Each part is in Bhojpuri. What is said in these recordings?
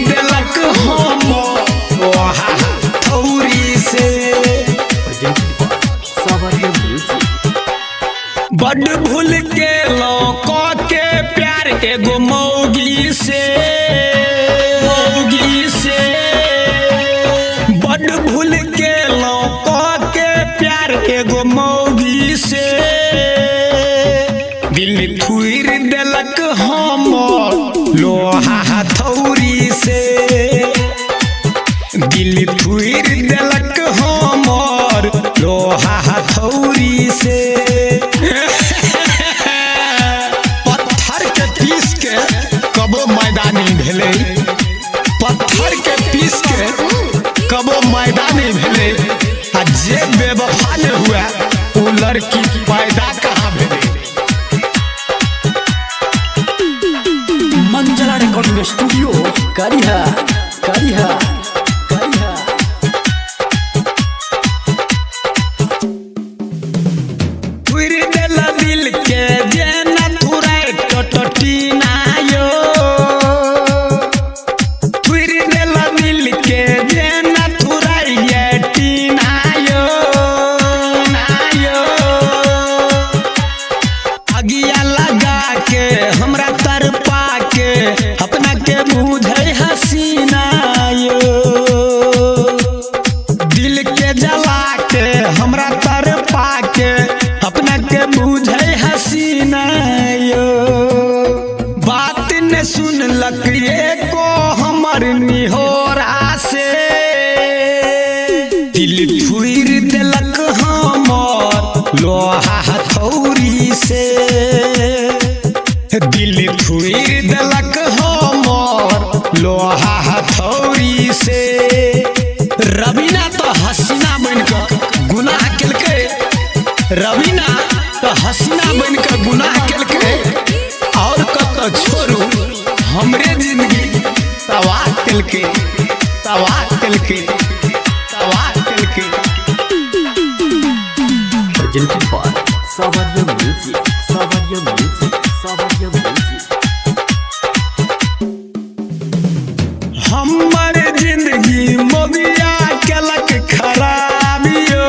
देलक हम थौरी से। बड़ भूल के लोक के प्यार एगो मौगी से, बड़ भूल के लोक के प्यार एगो मौगी से। दिल थुइर देलक हम लोहा हथौरी से, दिल थुइर देलक हमर लोहा हथौरी से। पत्थर के पीस के कबो मैदानी भेले, पत्थर के पीस के कबो मैदानी भेले। आ जे बेवफा न हुआ वो लड़की पैदा कहाँ भेले। मंजला रिकॉर्डिंग स्टूडियो करिहा करिहा करिहा। थुइर देला दिल के जे न थुराए टटटीना यो, थुइर देला दिल के जे न थुराए टीना यो, अगिया लगा के हमरा तरपा के अपना के बुझे हसीना यो। दिल के जला के हमरा तरपा के अपना के बुझे हसीना यो। बात न सुनलक एको हमर निहोरा से, दिल थुइर देलक हमर लोहा हथौरी से, दिल थुइर देलक हमर लोहा हथौरी से। रवीना तो हसीना बनकर गुनाह केलकै, रवीना तो हसीना बनकर गुनाह केलकै। और कत छोड़ू हमरे जिंदगी तबाह केलकै, तबाह केलकै, तबाह केलकै। प्रेजेंटेड बाय सावरिया म्यूजिक, सावरिया म्यूजिक, सावरिया म्यूजिक। हमर जिंदगी मोगिया केलक खराबियो,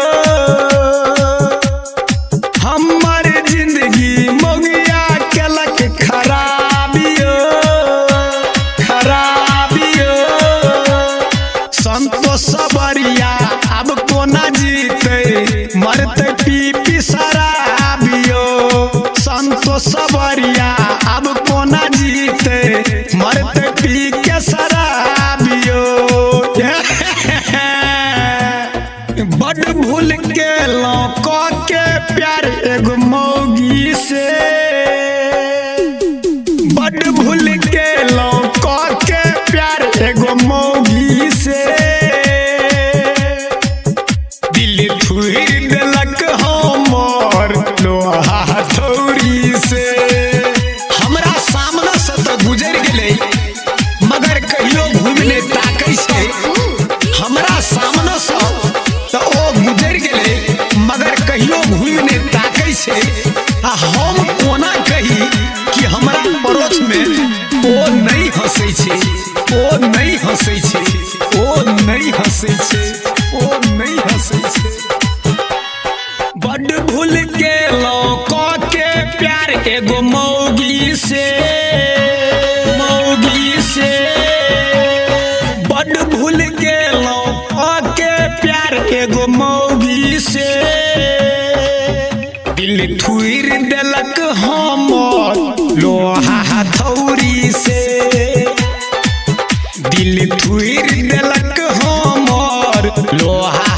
हमर जिंदगी मोगिया केलक खराबियो, खराबियो। संतोष सबरिया अब कोना जीते मरते पी पी शराबियो। संतोष सबरिया अब कोना जीते मरते पी के शराबियो। बड़ भूल के लोक के प्यार एगो मौगी से, बड़ भूल के लोक के प्यार एगो मौगी से। दिल थुइर देलक हमर लोहा हथौरी से। हमरा सामने से तो गुजर गेलै मगर कहियो घूमने ताकै छै। हमरा सामने से तो ओ गुजर गेलै मगर कहियो घूमने ताकै छै। आ हम कोना कही कि हमरा पड़ोस में ओ नहीं हंसै छै, ओ नहीं हंसै छै, ओ नहीं हंसै छै, ओ नहीं हंसै छै। बड़ भूल के लोक के प्यार एगो मौगी से, मौगी से। बड़ भूल के लोक के प्यार एगो मौगी से। दिल थुइर देलक हमर लोहा हथौरी से, दिल थुइर देलक हमर लोहा